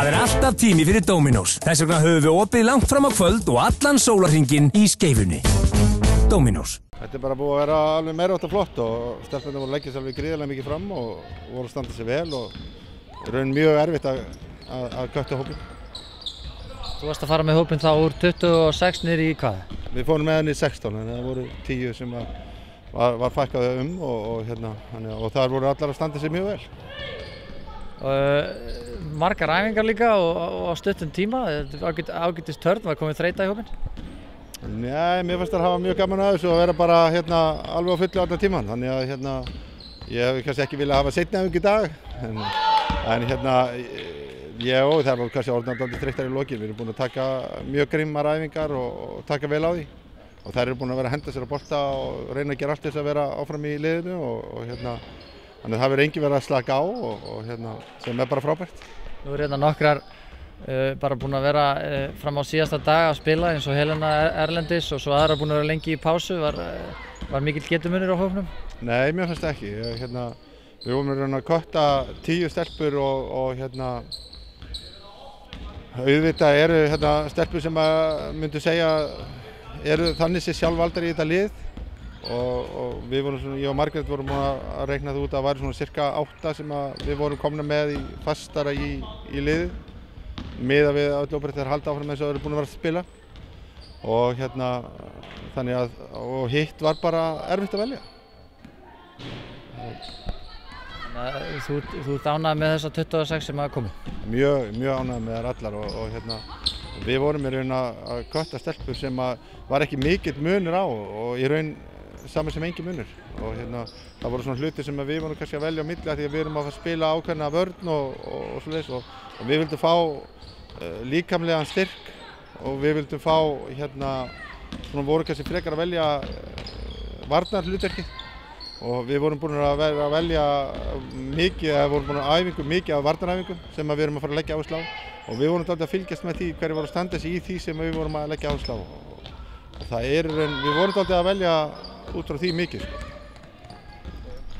Það alltaf tími fyrir Dominos. Þess vegna höfum við opið langt fram á kvöld og allan sólarhringinn í Skeifunni. Dominos. Þetta bara búið að vera alveg meira átt og flott og stelpurnar voru að leggja sér alveg gríðarlega mikið fram og voru að standa sér vel og raun mjög erfitt að kötta hópinn. Þú varst að fara með hópinn þá úr 26 niður í hvað? Við fórum með henni í 16 en það voru 10 sem var fækkað og þar voru allar að standa sér mjög vel. Margar æfingar líka og á stuttum tíma, ágætis törn, var komið þreyta í hópinn? Nei, mér finnst það að hafa mjög gaman að þessu og vera bara alveg á fullu allan tíman. Þannig að ég hef kannski ekki viljað hafa seinni æfingu í dag en það var kannski orðnað dálítið þreyttar í lokin. Við erum búin að taka mjög grimmar æfingar og taka vel á því og þær eru búin að vera að henda sér á bolta og reyna að gera allt þess að vera áfram í liðinu þannig að það verður enginn verið að slaka á sem bara frábært. Nú eru nokkrar bara búin að vera fram á síðasta dag að spila eins og Helena erlendis og svo aðra búin að vera lengi í pásu. Var mikill getumunur á hópnum? Nei, mér finnst það ekki. Við vorum að reyna að kötta 10 stelpur og auðvitað eru stelpur sem myndu segja eru þannig sér sjálfvaldar í þetta lið og við vorum ég og Margrét vorum að reikna það út að það væri svona cirka 8 sem við vorum komna með fastara í liðið miðað við öll óbreyttir halda áfram eins og þeir eru búin að vera að spila og þannig og hitt var bara erfitt að velja. Þú ert ánægð með þessa 26 sem hafa komið? Mjög ánægð með þær allar og við vorum í raun að kötta stelpur sem var ekki mikill munur á og í raun saman sem engin munur og það voru svona hluti sem við vorum kannski að velja á milli því að við erum að spila ákveðna vörn og svoleiðis og við vildum fá líkamlegan styrk og við vildum fá svona voru kannski frekar að velja varnarhlutverkið og við vorum búin að velja mikið, vorum búin að æfingu mikið af varnaræfingum sem við erum að fara að leggja áherslu á og við vorum dálítið að fylgjast með því hverju voru að standa sig í því sem við vorum að leggja áherslu á og við vorum dálítið að velja út frá því mikið.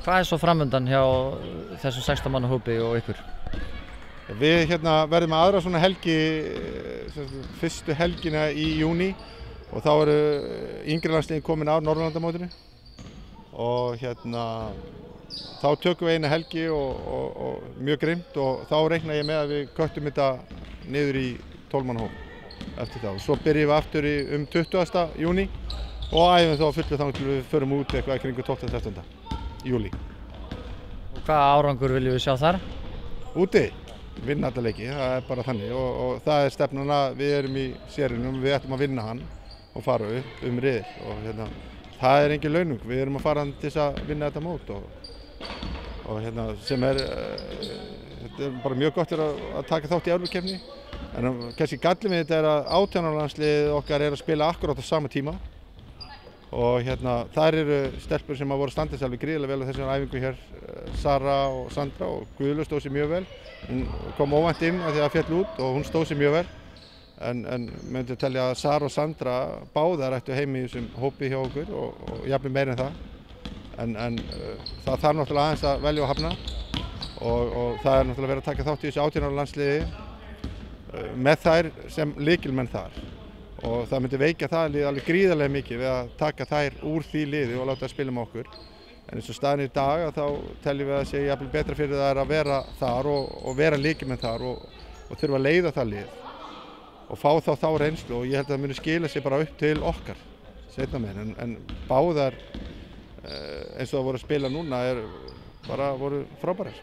Hvað er svo framundan hjá þessum 16 manna hópi og ykkur? Við verðum með aðra svona helgi, fyrstu helgina í júní og þá eru yngri landsliðin komin af Norðurlandamótinu og þá tökum við eina helgi og mjög grimmt og þá reikna ég með að við köttum þetta niður í 12 manna hóp eftir það og svo byrjum við aftur um 20. júní og æfum þá fullu þannig til við förum út eitthvað kringu 12. júlí. Og hvaða árangur viljum við sjá þar? Úti, vinna alla leiki, það er bara þannig og það er stefnan að við erum í sériunum, við ætlum að vinna hann og fara upp riðil og það er engin launung, við erum að fara til þess að vinna þetta mót og sem þetta er bara mjög gott að taka þátt í Evrópukeppni en kannski gallið með þetta er að 18 ára landsliðið okkar er að spila akkurát á sama tíma og þær eru stelpur sem voru standið sér alveg gríðarlega vel á þessum æfingu hér Sara og Sandra og Guðlaug stóð sér mjög vel hún kom óvænt inn af því að féll út og hún stóð sér mjög vel en myndum telja að Sara og Sandra báðar ættu heim í þessum hópi hjá okkur og jafnvel meira en það en það þarf náttúrulega aðeins að velja og hafna og það er náttúrulega verið að taka þátt í þessu 18 ára landsliði með þær sem lykilmenn þar og það myndi veikja það alveg gríðarlega mikið við að taka þær úr því liði og láta það spila með okkur en eins og staðan í dag þá teljum við að segja jafnvel betra fyrir þær að vera þar og vera lykilmenn þar og þurfa að leiða það lið og fá þá reynslu og ég held að það muni skila sig bara upp til okkar seinna meir en báðar eins og það voru að spila núna voru frábærar.